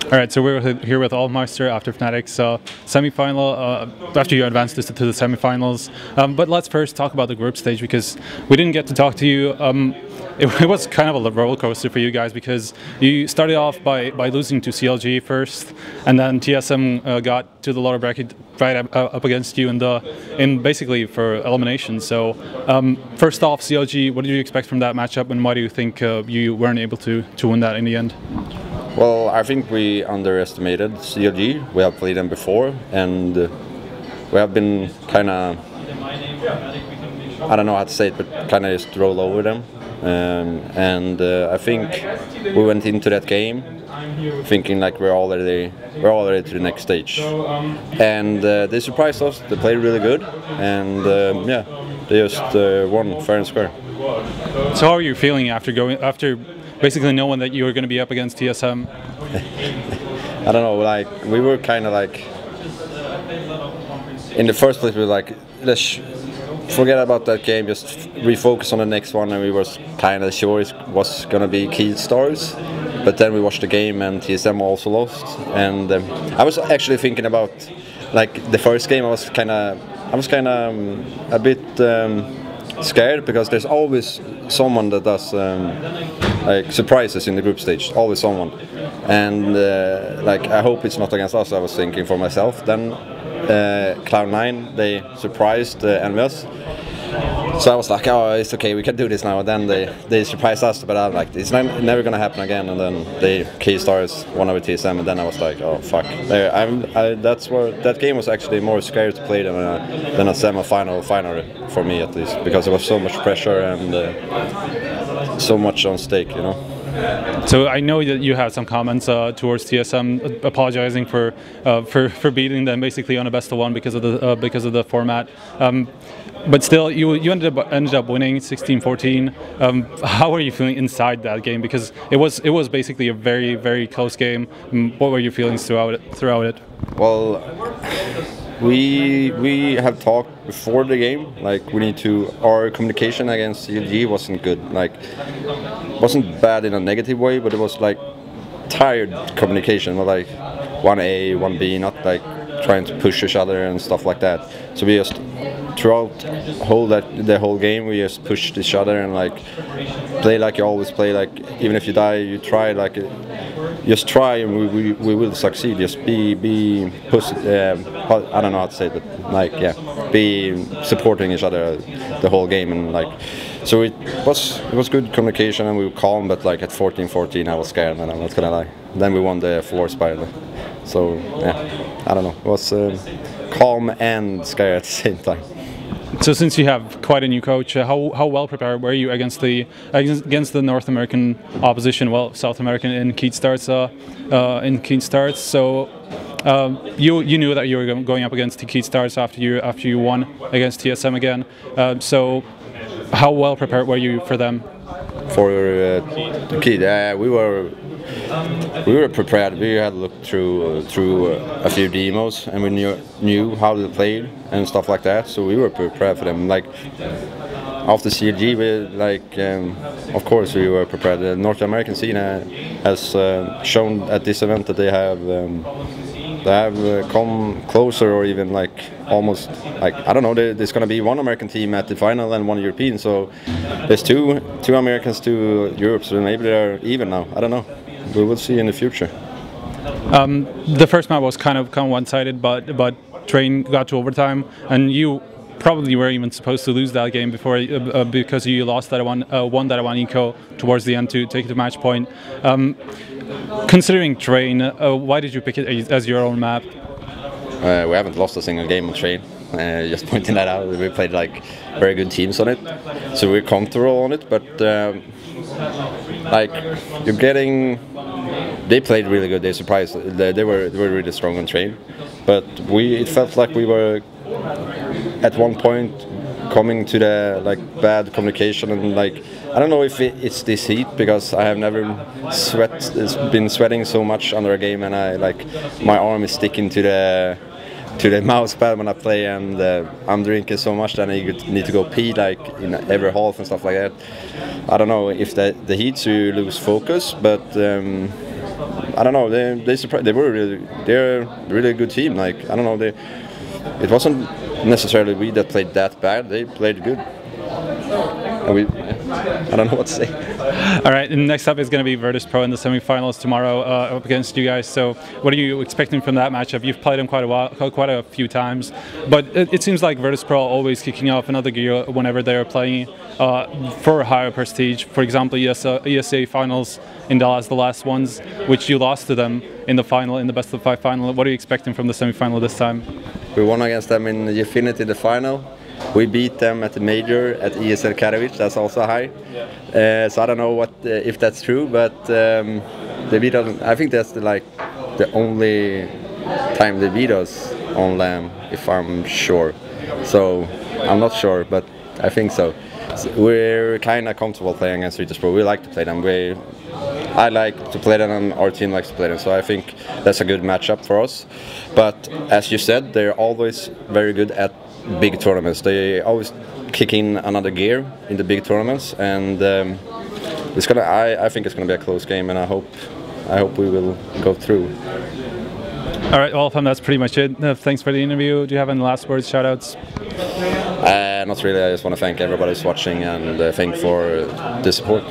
All right, so we're here with Olofmeister after fnatic's semi-final, after you advanced to the semi-finals. But let's first talk about the group stage, because we didn't get to talk to you. It was kind of a roller coaster for you guys, because you started off by losing to CLG first, and then TSM got to the lower bracket right up against you in basically for elimination. So first off, CLG, what did you expect from that matchup, and why do you think you weren't able to win that in the end? Well, I think we underestimated CLG. We have played them before, and we have been kind of, I don't know how to say it, but kind of just roll over them. I think we went into that game thinking like we're already to the next stage, and they surprised us. They played really good, and yeah, they just won fair and square. So how are you feeling after basically knowing that you were going to be up against TSM? I don't know, like we were kind of like, in the first place we were like, let's forget about that game, just refocus on the next one, and we were kind of sure it was going to be Keystars. But then we watched the game and TSM also lost, and I was actually thinking about, like, the first game I was kind of a bit scared, because there's always someone that does like surprises in the group stage, always someone, and like I hope it's not against us. I was thinking for myself. Then Cloud9, they surprised Envious, so I was like, oh, it's okay, we can do this now. And then they surprised us, but I'm like, it's never gonna happen again. And then they Keystars won over TSM, and then I was like, oh fuck. That's where that game was actually more scary to play than a semi-final for me, at least, because there was so much pressure and so much on stake, you know. So I know that you had some comments towards TSM, apologizing for beating them basically on a best of one because of the format. But still, you ended up winning 16-14. How are you feeling inside that game? Because it was basically a very, very close game. What were your feelings throughout it? Well, we have talked before the game. Like, our communication against CLG wasn't good. Like, wasn't bad in a negative way, but it was like tired communication. Like 1A, 1B, not like trying to push each other and stuff like that. So we just throughout the whole game we just pushed each other and like play like you always play. Like, even if you die, you try. Like, just try, and we will succeed. Just be I don't know how to say it, but like, yeah, be supporting each other the whole game. And like, so it was good communication, and we were calm. But like at 14-14, I was scared, and I'm not gonna lie. Then we won the floor spiral. So yeah, I don't know. It was calm and scared at the same time. So since you have quite a new coach, how well prepared were you against the North American opposition? Well, South American in Keystars. So you knew that you were going up against the Keystars after you won against TSM again. So how well prepared were you for them? For the Keyd, we were prepared. We had looked through a few demos, and we knew how they played and stuff like that. So we were prepared for them. Like, after CLG, of course we were prepared. The North American scene has shown at this event that they have come closer, or even like almost, like, I don't know, there's going to be one American team at the final and one European. So there's two Americans, two Europe. So maybe they're even now. I don't know. We will see in the future. The first match was kind of one-sided, but Train got to overtime, and you probably were even supposed to lose that game before because you lost that one eco towards the end to take the match point. Considering Train, why did you pick it as your own map? We haven't lost a single game on Train. Just pointing that out. We played like very good teams on it, so we're comfortable on it. But like, you're getting. They played really good. They surprised. They were really strong on Train, but it felt like we were at one point coming to the bad communication, and like, I don't know if it's this heat, because I have never been sweating so much under a game, and my arm is sticking to the mouse pad when I play, and I'm drinking so much that I need to go pee like in every half and stuff like that. I don't know if the heat, so you lose focus, but I don't know. They surprised. They're a really good team. Like I don't know. It wasn't necessarily we that played that bad. They played good. And I don't know what to say. All right, and next up is going to be Virtus.pro in the semifinals tomorrow up against you guys. So, what are you expecting from that matchup? You've played them quite a few times, but it seems like Virtus.pro always kicking off another gear whenever they are playing for a higher prestige. For example, ESEA finals in Dallas, the last ones, which you lost to them in the final, in the best of 5 final. What are you expecting from the semifinal this time? We won against them in the Infinity, the final. We beat them at the major at ESL Kajbjer. That's also high. So I don't know if that's true, but they beat us. I think that's the only time they beat us on LAN, if I'm sure. So I'm not sure, but I think so. We're kind of comfortable playing against Virtus.pro. We like to play them. I like to play them, and our team likes to play them. So I think that's a good matchup for us. But as you said, they're always very good at big tournaments. They always kick in another gear in the big tournaments, and I think it's gonna be a close game, and I hope we will go through. All right, Olofm, that's pretty much it. Thanks for the interview. Do you have any last words, shout-outs? Not really. I just want to thank everybody who's watching and thank for the support.